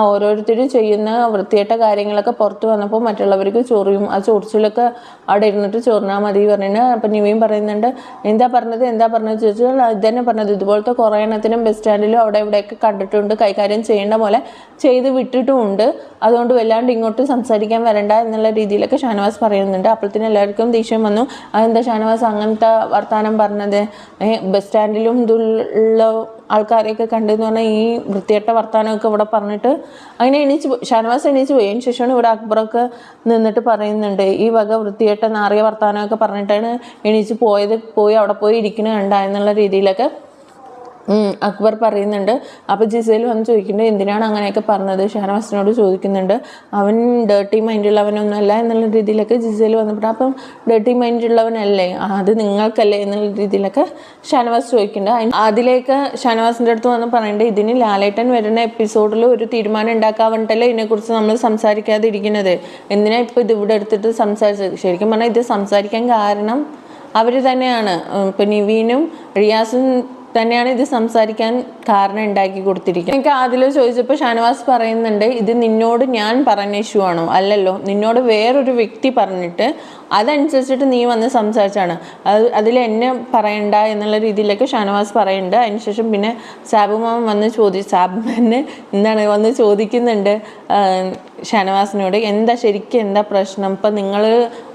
Speaker 1: ഓരോരുത്തരും ചെയ്യുന്ന വൃത്തികെട്ട കാര്യങ്ങളൊക്കെ പുറത്ത് വന്നപ്പോൾ മറ്റുള്ളവർക്ക് ചൊറിയും, ആ ചൊറിച്ചിലൊക്കെ അവിടെ ഇരുന്നിട്ട് ചൊറിഞ്ഞാൽ മതി പറഞ്ഞിട്ട്. അപ്പം നിവീൻ പറയുന്നുണ്ട് എന്താ പറഞ്ഞത് ചോദിച്ചാൽ ഇതന്നെ പറഞ്ഞത്, ഇതുപോലത്തെ കുറേ എണ്ണത്തിനും ബസ് സ്റ്റാൻഡിലും അവിടെ ഇവിടെയൊക്കെ കണ്ടിട്ടുണ്ട്, കൈകാര്യം ചെയ്യേണ്ട പോലെ ചെയ്ത് വിട്ടിട്ടുമുണ്ട്, അതുകൊണ്ട് വല്ലാണ്ട് ഇങ്ങോട്ട് സംസാരിക്കാൻ വരണ്ട എന്നുള്ള രീതിയിലൊക്കെ ഷാനവാസ് പറയുന്നുണ്ട്. അപ്പോഴത്തേനും എല്ലാവർക്കും ദേഷ്യം വന്നു. അതെന്താ ഷാനവാസ് അങ്ങനത്തെ വർത്താനം പറഞ്ഞത്, ബസ് സ്റ്റാൻഡിലും ഉള്ള ആൾക്കാരെയൊക്കെ കണ്ടെന്ന് പറഞ്ഞാൽ ഈ വൃത്തികെട്ട വർത്താനമൊക്കെ ഇവിടെ പറഞ്ഞിട്ട് അങ്ങനെ ഷാനവാസ് എണീച്ച് പോയി. അതിന് ശേഷമാണ് ഇവിടെ അക്ബറൊക്കെ നിന്നിട്ട് പറയുന്നുണ്ട് ഈ വക വൃത്തികെട്ട നാറിയ വർത്താനമൊക്കെ പറഞ്ഞിട്ടാണ് പോയി അവിടെ പോയി ഇരിക്കണ കണ്ട എന്നുള്ള രീതിയിലൊക്കെ അക്ബർ പറയുന്നുണ്ട്. അപ്പോൾ ജിസേൽ വന്ന് ചോദിക്കുന്നുണ്ട് എന്തിനാണ് അങ്ങനെയൊക്കെ പറഞ്ഞത്, ഷാനവാസിനോട് ചോദിക്കുന്നുണ്ട്. അവൻ ഡേർട്ടി മൈൻഡുള്ളവനൊന്നുമല്ല എന്നുള്ള രീതിയിലൊക്കെ ജിസേൽ വന്നപ്പോൾ അപ്പം ഡേർട്ടി മൈൻഡുള്ളവനല്ലേ, അത് നിങ്ങൾക്കല്ലേ എന്നുള്ള രീതിയിലൊക്കെ ഷാനവാസ് ചോദിക്കുന്നുണ്ട്. അതിലേക്ക് ഷാനവാസിൻ്റെ അടുത്ത് വന്ന് പറയുന്നുണ്ട് ഇതിന് ലാലേട്ടൻ വരുന്ന എപ്പിസോഡിൽ ഒരു തീരുമാനം ഉണ്ടാക്കാൻ വേണ്ടിയിട്ടല്ലേ ഇതിനെക്കുറിച്ച് നമ്മൾ സംസാരിക്കാതെ ഇരിക്കുന്നത്, എന്തിനാ ഇപ്പോൾ ഇത് ഇവിടെ എടുത്തിട്ട് സംസാരിച്ചത്. ശരിക്കും പറഞ്ഞാൽ ഇത് സംസാരിക്കാൻ കാരണം അവർ തന്നെയാണ്. ഇപ്പം നിവീനും റിയാസും തന്നെയാണ് ഇത് സംസാരിക്കാൻ കാരണം ഉണ്ടാക്കി കൊടുത്തിരിക്കുന്നത്. എനിക്ക് അതിൽ ചോദിച്ചപ്പോൾ ഷാനവാസ് പറയുന്നുണ്ട് ഇത് നിന്നോട് ഞാൻ പറഞ്ഞ ഇഷ്യൂ ആണോ, അല്ലല്ലോ, നിന്നോട് വേറൊരു വ്യക്തി പറഞ്ഞിട്ട് അതനുസരിച്ചിട്ട് നീ വന്ന് സംസാരിച്ചാണ്, അതിൽ എന്നെ പറയണ്ട എന്നുള്ള രീതിയിലൊക്കെ ഷാനവാസ് പറയുന്നുണ്ട്. അതിനുശേഷം പിന്നെ സാബുമാമൻ വന്ന് സാബുമാനെ വന്ന് ചോദിക്കുന്നുണ്ട് ഷാനവാസിനോട് ശരിക്കും എന്താ പ്രശ്നം, ഇപ്പം നിങ്ങൾ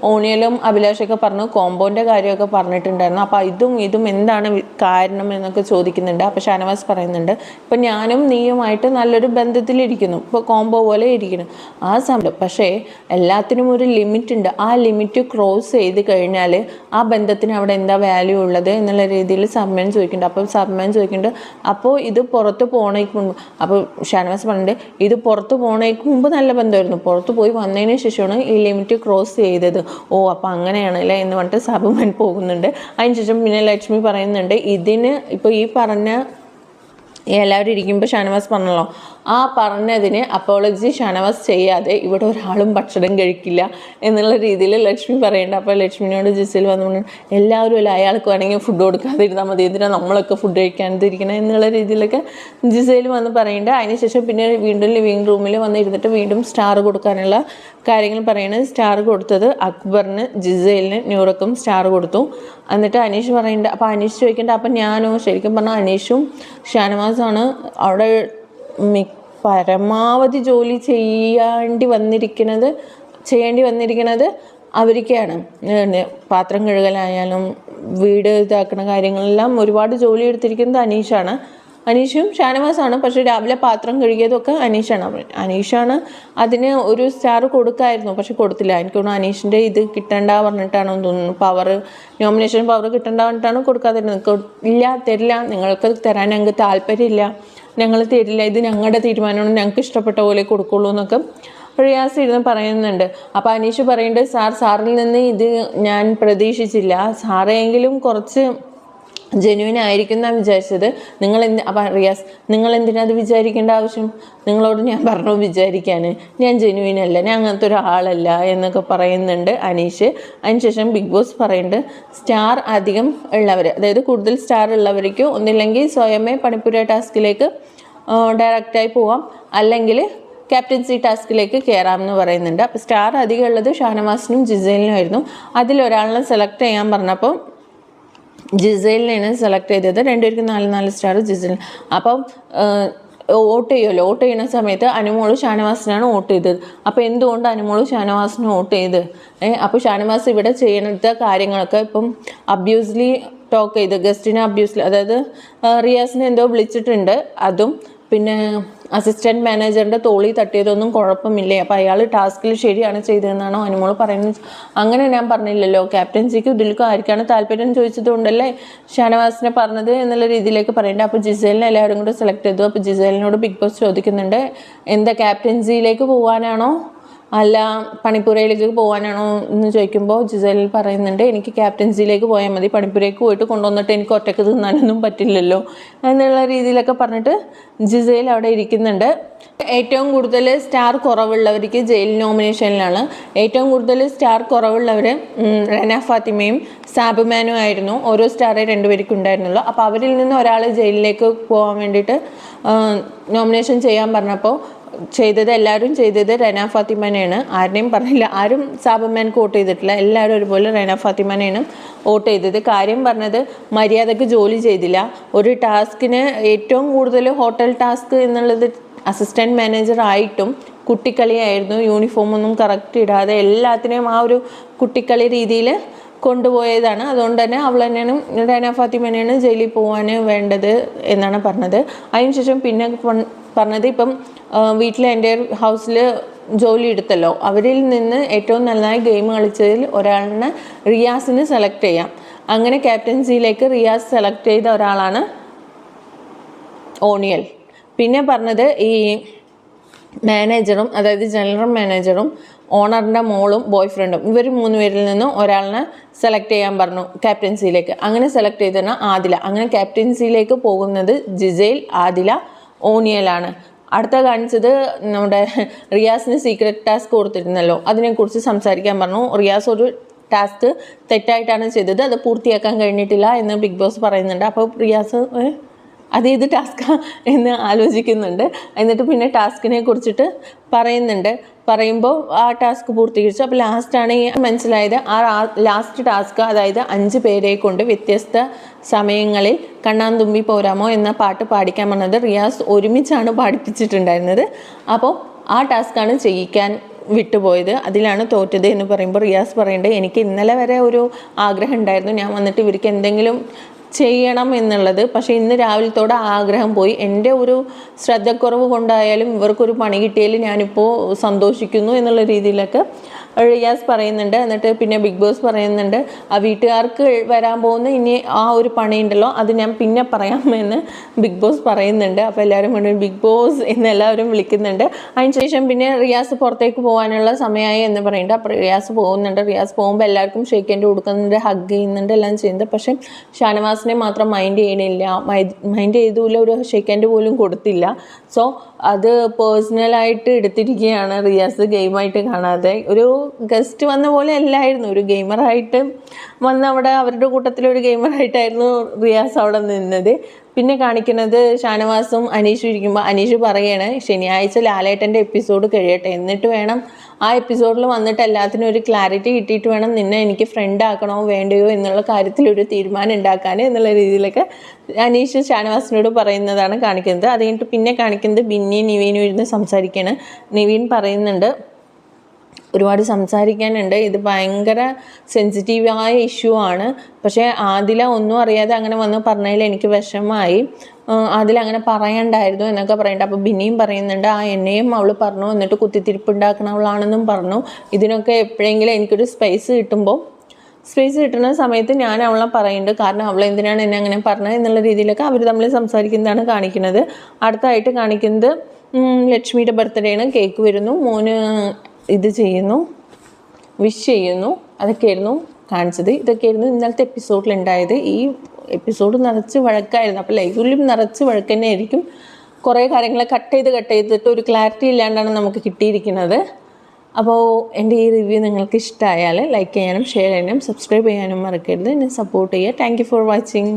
Speaker 1: ഓണിയലും അഭിലാഷൊക്കെ പറഞ്ഞു കോമ്പോൻ്റെ കാര്യമൊക്കെ പറഞ്ഞിട്ടുണ്ടായിരുന്നു, അപ്പോൾ ഇതും എന്താണ് കാരണം എന്നൊക്കെ ചോദിക്കുന്നുണ്ട്. അപ്പോൾ ഷാനവാസ് പറയുന്നുണ്ട് ഇപ്പം ഞാനും നീയുമായിട്ട് നല്ലൊരു ബന്ധത്തിലിരിക്കുന്നു, ഇപ്പോൾ കോംബോ പോലെ ഇരിക്കുന്നു ആ സമയം, പക്ഷേ എല്ലാത്തിനും ഒരു ലിമിറ്റ് ഉണ്ട്, ആ ലിമിറ്റ് ക്രോസ് ചെയ്ത് കഴിഞ്ഞാൽ ആ ബന്ധത്തിന് അവിടെ എന്താ വാല്യൂ ഉള്ളത് എന്നുള്ള രീതിയിൽ സബ്മാൻ ചോദിക്കുന്നുണ്ട്. അപ്പോൾ സബ്മാൻ ചോദിക്കുന്നുണ്ട് അപ്പോൾ ഇത് പുറത്ത് പോണേക്ക് മുമ്പ്, അപ്പോൾ ഷാനവാസ് പറഞ്ഞിട്ട് ഇത് പുറത്ത് പോണേക്ക് മുമ്പ് നല്ല ബന്ധമായിരുന്നു, പുറത്ത് പോയി വന്നതിന് ശേഷമാണ് ഈ ലിമിറ്റ് ക്രോസ് ചെയ്തത്, ഓ അപ്പോൾ അങ്ങനെയാണല്ലേ എന്ന് പറഞ്ഞിട്ട് സബ്മാൻ പോകുന്നുണ്ട്. അതിനുശേഷം പിന്നെ ലക്ഷ്മി പറയുന്നുണ്ട് ഇതിന് ഇപ്പോൾ ഈ പറഞ്ഞ എല്ലാവരും ഇരിക്കുമ്പോൾ ഷാനവാസ് പറഞ്ഞല്ലോ ആ പറഞ്ഞതിന് അപ്പോളജി ഷാനവാസ് ചെയ്യാതെ ഇവിടെ ഒരാളും ഭക്ഷണം കഴിക്കില്ല എന്നുള്ള രീതിയിൽ ലക്ഷ്മി പറയുന്നുണ്ട്. അപ്പോൾ ലക്ഷ്മിനോട് ജിസേൽ വന്നു എല്ലാവരും അല്ല, അയാൾക്ക് വേണമെങ്കിൽ ഫുഡ് കൊടുക്കാതിരുന്നാൽ മതി, എന്തിനാണ് നമ്മളൊക്കെ ഫുഡ് കഴിക്കാതിരിക്കണം എന്നുള്ള രീതിയിലൊക്കെ ജിസേൽ വന്ന് പറയുന്നുണ്ട്. അതിനുശേഷം പിന്നെ വീണ്ടും ലിവിങ് റൂമിൽ വന്ന് ഇരുന്നിട്ട് വീണ്ടും സ്റ്റാർ കൊടുക്കാനുള്ള കാര്യങ്ങൾ പറയുന്നത്. സ്റ്റാർ കൊടുത്തത് അക്ബറിന്, ജിസേലിന്, ന്യൂറക്കും സ്റ്റാർ കൊടുത്തു. എന്നിട്ട് അനീഷ് പറയുന്നുണ്ട്. അപ്പോൾ അനീഷ് ചോദിക്കേണ്ട അപ്പം ഞാനോ, ശരിക്കും പറഞ്ഞാൽ അനീഷും ഷാനവാസാണ് അവിടെ പരമാവധി ജോലി ചെയ്യേണ്ടി വന്നിരിക്കുന്നത് അവർക്കാണ്. പാത്രം കഴുകലായാലും വീട് ഇതാക്കുന്ന കാര്യങ്ങളെല്ലാം ഒരുപാട് ജോലി എടുത്തിരിക്കുന്നത് അനീഷും ഷാനവാസാണ്. പക്ഷേ രാവിലെ പാത്രം കഴുകിയതൊക്കെ അനീഷാണ് അതിന് ഒരു സ്റ്റാർ കൊടുക്കായിരുന്നു, പക്ഷെ കൊടുത്തില്ല. എനിക്ക് തോന്നുന്നു അനീഷിൻ്റെ ഇത് കിട്ടണ്ട പറഞ്ഞിട്ടാണോ തോന്നുന്നു, നോമിനേഷൻ പവർ കിട്ടണ്ട പറഞ്ഞിട്ടാണ് കൊടുക്കാതിരുന്നത്. ഇല്ല, തരില്ല, നിങ്ങൾക്ക് തരാൻ ഞങ്ങൾക്ക് താല്പര്യമില്ല, ഞങ്ങൾ തരില്ല, ഇത് ഞങ്ങളുടെ തീരുമാനമാണ്, ഞങ്ങൾക്ക് ഇഷ്ടപ്പെട്ട പോലെ കൊടുക്കുള്ളൂ എന്നൊക്കെ റിയാസ് ഇരുന്ന് പറയുന്നുണ്ട്. അപ്പോൾ അനീഷ് പറയുന്നുണ്ട്, സാറിൽ നിന്ന് ഇത് ഞാൻ പ്രതീക്ഷിച്ചില്ല, സാറെങ്കിലും കുറച്ച് ജെന്യുവിൻ ആയിരിക്കും എന്നാണ് വിചാരിച്ചത്. അപ്പം റിയാസ്, നിങ്ങൾ എന്തിനാ അത് വിചാരിക്കേണ്ട ആവശ്യം, നിങ്ങളോട് ഞാൻ പറഞ്ഞു വിചാരിക്കാൻ, ഞാൻ ജെന്യുവിൻ അല്ല, ഞാൻ അങ്ങനത്തെ ഒരാളല്ല എന്നൊക്കെ പറയുന്നുണ്ട് അനീഷ്. അതിനുശേഷം ബിഗ് ബോസ് പറയുന്നുണ്ട്, സ്റ്റാർ അധികം ഉള്ളവർ, അതായത് കൂടുതൽ സ്റ്റാർ ഉള്ളവർക്ക് ഒന്നില്ലെങ്കിൽ സ്വയമേ പണിപ്പുര ടാസ്കിലേക്ക് ഡയറക്റ്റായി പോവാം, അല്ലെങ്കിൽ ക്യാപ്റ്റൻസി ടാസ്കിലേക്ക് കയറാമെന്ന് പറയുന്നുണ്ട്. അപ്പോൾ സ്റ്റാർ അധികം ഉള്ളത് ഷാനവാസിനും ജിസേലിനും ആയിരുന്നു. അതിലൊരാളിനെ സെലക്ട് ചെയ്യാൻ പറഞ്ഞപ്പോൾ ജിസേലിനെയാണ് സെലക്ട് ചെയ്തത്. രണ്ടുപേർക്ക് 4 സ്റ്റാർ ജിസേലിന്. അപ്പം വോട്ട് ചെയ്യുന്ന സമയത്ത് അനുമോള് ഷാനവാസിനാണ് വോട്ട് ചെയ്തത്. അപ്പോൾ എന്തുകൊണ്ട് അനുമോള് ഷാനവാസിന് വോട്ട് ചെയ്ത്? അപ്പോൾ ഷാനവാസ് ഇവിടെ ചെയ്യുന്ന കാര്യങ്ങളൊക്കെ ഇപ്പം അബ്യൂസ്ലി ടോക്ക് ചെയ്ത്, ഗസ്റ്റിനെ അബ്യൂസ്ലി, അതായത് റിയാസിനെ എന്തോ വിളിച്ചിട്ടുണ്ട്, അതും പിന്നെ അസിസ്റ്റൻറ്റ് മാനേജറിൻ്റെ തോളി തട്ടിയതൊന്നും കുഴപ്പമില്ലേ, അപ്പോൾ അയാൾ ടാസ്കിൽ ശരിയാണ് ചെയ്തതെന്നാണോ അനുമോൾ പറയുന്നത്? അങ്ങനെ ഞാൻ പറഞ്ഞില്ലല്ലോ, ക്യാപ്റ്റൻസിക്ക് ഇതിൽക്കും ആർക്കാണ് താല്പര്യം ചോദിച്ചത് കൊണ്ടല്ലേ ഷാനവാസിനെ പറഞ്ഞത് എന്നുള്ള രീതിയിലേക്ക് പറയുന്നുണ്ട്. അപ്പോൾ ജിസേലിനെ എല്ലാവരും കൂടെ സെലക്ട് ചെയ്തു. അപ്പോൾ ജിസേലിനോട് ബിഗ് ബോസ് ചോദിക്കുന്നുണ്ട്, എന്താ ക്യാപ്റ്റൻസിയിലേക്ക് പോകാനാണോ അല്ല പണിപ്പുരയിലേക്ക് പോകാനാണോ എന്ന് ചോദിക്കുമ്പോൾ ജിസേൽ പറയുന്നുണ്ട്, എനിക്ക് ക്യാപ്റ്റൻസിയിലേക്ക് പോയാൽ മതി, പണിപ്പുരയ്ക്ക് പോയിട്ട് കൊണ്ടുവന്നിട്ട് എനിക്ക് ഒറ്റയ്ക്ക് തിന്നാനൊന്നും പറ്റില്ലല്ലോ എന്നുള്ള രീതിയിലൊക്കെ പറഞ്ഞിട്ട് ജിസേൽ അവിടെ ഇരിക്കുന്നുണ്ട്. ഏറ്റവും കൂടുതൽ സ്റ്റാർ കുറവുള്ളവർക്ക് ജയിൽ നോമിനേഷനിലാണ്. ഏറ്റവും കൂടുതൽ സ്റ്റാർ കുറവുള്ളവർ റെന ഫാത്തിമയും സാബുമാനും ആയിരുന്നു. ഓരോ സ്റ്റാറേ 2 പേർക്ക് ഉണ്ടായിരുന്നുള്ളൂ. അപ്പോൾ അവരിൽ നിന്ന് ഒരാൾ ജയിലിലേക്ക് പോകാൻ വേണ്ടിയിട്ട് നോമിനേഷൻ ചെയ്യാൻ പറഞ്ഞപ്പോൾ എല്ലാവരും ചെയ്തത് റെന ഫാത്തിമനെയാണ്. ആരുടെയും പറഞ്ഞില്ല, ആരും സാബുമാൻക്ക് വോട്ട് ചെയ്തിട്ടില്ല, എല്ലാവരും ഒരുപോലെ റെന ഫാത്തിമനെയാണ് വോട്ട് ചെയ്തത്. കാര്യം പറഞ്ഞത് മര്യാദക്ക് ജോലി ചെയ്തില്ല. ഒരു ടാസ്കിന് ഏറ്റവും കൂടുതൽ ഹോട്ടൽ ടാസ്ക് എന്നുള്ളത് അസിസ്റ്റൻറ്റ് മാനേജർ ആയിട്ടും കുട്ടിക്കളിയായിരുന്നു. യൂണിഫോമൊന്നും കറക്റ്റ് ഇടാതെ എല്ലാത്തിനെയും ആ ഒരു കുട്ടിക്കളി രീതിയിൽ കൊണ്ടുപോയതാണ്. അതുകൊണ്ട് തന്നെ അവൾ തന്നെയാണ്, റെന ഫാത്തിമനെയാണ് ജയിലിൽ പോകാൻ വേണ്ടത് എന്നാണ് പറഞ്ഞത്. അതിനുശേഷം പിന്നെ പറഞ്ഞത്, ഇപ്പം വീട്ടിൽ എൻ്റെ ഹൗസിൽ ജോലി എടുത്തല്ലോ, അവരിൽ നിന്ന് ഏറ്റവും നന്നായി ഗെയിം കളിച്ചതിൽ ഒരാളിനെ റിയാസിന് സെലക്ട് ചെയ്യാം. അങ്ങനെ ക്യാപ്റ്റൻസിയിലേക്ക് റിയാസ് സെലക്ട് ചെയ്ത ഒരാളാണ് ഓണിയൽ. പിന്നെ പറഞ്ഞത് ഈ മാനേജറും, അതായത് ജനറൽ മാനേജറും ഓണറിൻ്റെ മോളും ബോയ് ഫ്രണ്ടും, ഇവർ 3 പേരിൽ നിന്നും ഒരാളിനെ സെലക്ട് ചെയ്യാൻ പറഞ്ഞു ക്യാപ്റ്റൻസിയിലേക്ക്. അങ്ങനെ സെലക്ട് ചെയ്തതാണ് ആദില. അങ്ങനെ ക്യാപ്റ്റൻസിയിലേക്ക് പോകുന്നത് ജിസേൽ, ആദില, ഓണിയലാണ്. അടുത്ത കാണിച്ചത് നമ്മുടെ റിയാസിന് സീക്രട്ട് ടാസ്ക് കൊടുത്തിരുന്നല്ലോ, അതിനെക്കുറിച്ച് സംസാരിക്കാൻ പറഞ്ഞു. റിയാസ് ഒരു ടാസ്ക് തെറ്റായിട്ടാണ് ചെയ്തത്, അത് പൂർത്തിയാക്കാൻ കഴിഞ്ഞിട്ടില്ല എന്ന് ബിഗ് ബോസ് പറയുന്നുണ്ട്. അപ്പോൾ റിയാസ് അതേത് ടാസ്കാ എന്ന് ആലോചിക്കുന്നുണ്ട്. എന്നിട്ട് പിന്നെ ടാസ്കിനെ കുറിച്ചിട്ട് പറയുമ്പോൾ ആ ടാസ്ക് പൂർത്തീകരിച്ചു. അപ്പോൾ ലാസ്റ്റാണ് മനസ്സിലായത്, ആ ലാസ്റ്റ് ടാസ്ക്, അതായത് 5 പേരെ കൊണ്ട് വ്യത്യസ്ത സമയങ്ങളിൽ കണ്ണാൻ തുമ്പി പോരാമോ എന്ന പാട്ട് പാടിക്കാൻ പറഞ്ഞത് റിയാസ് ഒരുമിച്ചാണ് പാടിപ്പിച്ചിട്ടുണ്ടായിരുന്നത്. അപ്പോൾ ആ ടാസ്ക്കാണ് ചെയ്യിക്കാൻ വിട്ടുപോയത്, അതിലാണ് തോറ്റത് എന്ന് പറയുമ്പോൾ റിയാസ് പറയുന്നുണ്ട്, എനിക്ക് ഇന്നലെ വരെ ഒരു ആഗ്രഹം ഉണ്ടായിരുന്നു, ഞാൻ വന്നിട്ട് ഇവർക്ക് എന്തെങ്കിലും ചെയ്യണം എന്നുള്ളത്, പക്ഷേ ഇന്ന് രാവിലത്തോടെ ആഗ്രഹം പോയി. എൻ്റെ ഒരു ശ്രദ്ധക്കുറവ് കൊണ്ടായാലും ഇവർക്കൊരു പണി കിട്ടിയതിൽ ഞാനിപ്പോൾ സന്തോഷിക്കുന്നു എന്നുള്ള രീതിയിലൊക്കെ റിയാസ് പറയുന്നുണ്ട്. എന്നിട്ട് പിന്നെ ബിഗ് ബോസ് പറയുന്നുണ്ട് ആ വീട്ടുകാർക്ക് വരാൻ പോകുന്ന ഇനി ആ ഒരു പണിയുണ്ടല്ലോ അത് ഞാൻ പിന്നെ പറയാമെന്ന് ബിഗ് ബോസ് പറയുന്നുണ്ട്. അപ്പോൾ എല്ലാവരും കൊണ്ട് ബിഗ് ബോസ് എന്ന് എല്ലാവരും വിളിക്കുന്നുണ്ട്. അതിനുശേഷം പിന്നെ റിയാസ് പുറത്തേക്ക് പോകാനുള്ള സമയമായി എന്ന് പറയുന്നുണ്ട്. അപ്പോൾ റിയാസ് പോകുന്നുണ്ട്. റിയാസ് പോകുമ്പോൾ എല്ലാവർക്കും ഷേക്ക് ഹാൻഡ് കൊടുക്കുന്നുണ്ട്, ഹഗ് ചെയ്യുന്നുണ്ട്, എല്ലാം ചെയ്യുന്നുണ്ട്. പക്ഷേ ഷാനവാസിനെ മാത്രം മൈൻഡ് ചെയ്യണില്ല, മൈൻഡ് ചെയ്തില്ല, ഒരു ഷേക്ക് ഹാൻഡ് പോലും കൊടുത്തില്ല. സോ അത് പേഴ്സണലായിട്ട് എടുത്തിരിക്കുകയാണ് റിയാസ്, ഗെയിമായിട്ട് കാണാതെ. ഒരു ഗസ്റ്റ് വന്ന പോലെ അല്ലായിരുന്നു, ഒരു ഗെയിമറായിട്ട് വന്ന് അവിടെ അവരുടെ കൂട്ടത്തിലൊരു ഗെയിമറായിട്ടായിരുന്നു റിയാസ് അവിടെ നിന്നത്. പിന്നെ കാണിക്കുന്നത് ഷാനവാസും അനീഷും ഇരിക്കുമ്പോൾ അനീഷ് പറയാണ് ശനിയാഴ്ച ലാലേട്ടൻ്റെ എപ്പിസോഡ് കഴിയട്ടെ, എന്നിട്ട് വേണം ആ എപ്പിസോഡിൽ വന്നിട്ട് എല്ലാത്തിനും ഒരു ക്ലാരിറ്റി കിട്ടിയിട്ട് വേണം നിന്നെ എനിക്ക് ഫ്രണ്ട് ആക്കണോ വേണ്ടയോ എന്നുള്ള കാര്യത്തിൽ ഒരു തീരുമാനം ഉണ്ടാക്കാൻ എന്നുള്ള രീതിയിലൊക്കെ അനീഷ് ഷാനവാസിനോട് പറയുന്നതാണ് കാണിക്കുന്നത്. അത് കഴിഞ്ഞിട്ട് പിന്നെ കാണിക്കുന്നത് ബിന്നിയും നിവീനും ഇരുന്ന് സംസാരിക്കുകയാണ്. നിവീൻ പറയുന്നുണ്ട് ഒരുപാട് സംസാരിക്കാനുണ്ട്, ഇത് ഭയങ്കര സെൻസിറ്റീവായ ഇഷ്യൂ ആണ്, പക്ഷേ ആദില ഒന്നും അറിയാതെ അങ്ങനെ വന്ന് പറഞ്ഞതിൽ എനിക്ക് വിഷമമായി, അതിലങ്ങനെ പറയണ്ടായിരുന്നു എന്നൊക്കെ പറയുന്നുണ്ട്. അപ്പോൾ ബിന്നിയും പറയുന്നുണ്ട് എന്നെയും അവൾ പറഞ്ഞു, എന്നിട്ട് കുത്തിത്തിരിപ്പുണ്ടാക്കണവളാണെന്നും പറഞ്ഞു. ഇതിനൊക്കെ എപ്പോഴെങ്കിലും എനിക്കൊരു സ്പേസ് കിട്ടുന്ന സമയത്ത് ഞാൻ അവളെ പറയുന്നുണ്ട്, കാരണം അവൾ എന്തിനാണ് എന്നെ അങ്ങനെ പറഞ്ഞത് എന്നുള്ള രീതിയിലൊക്കെ അവർ തമ്മിൽ സംസാരിക്കുന്നതാണ് കാണിക്കുന്നത്. അടുത്തായിട്ട് കാണിക്കുന്നത് ലക്ഷ്മിയുടെ ബർത്ത്ഡേയാണ്. കേക്ക് വരുന്നു, മോന് ഇത് ചെയ്യുന്നു, വിഷ് ചെയ്യുന്നു, അതൊക്കെയായിരുന്നു കാണിച്ചത്. ഇതൊക്കെയായിരുന്നു ഇന്നലത്തെ എപ്പിസോഡിലുണ്ടായത്. ഈ എപ്പിസോഡ് നിറച്ച് വഴക്കായിരുന്നു. അപ്പോൾ ലൈവിലും നിറച്ച് വഴക്ക് തന്നെ ആയിരിക്കും. കുറേ കാര്യങ്ങൾ കട്ട് ചെയ്തിട്ട് ഒരു ക്ലാരിറ്റി ഇല്ലാണ്ടാണ് നമുക്ക് കിട്ടിയിരിക്കുന്നത്. അപ്പോൾ എൻ്റെ ഈ റിവ്യൂ നിങ്ങൾക്ക് ഇഷ്ടമായാൽ ലൈക്ക് ചെയ്യാനും ഷെയർ ചെയ്യാനും സബ്സ്ക്രൈബ് ചെയ്യാനും മറക്കരുത്. എന്നെ സപ്പോർട്ട് ചെയ്യുക. Thank you for watching.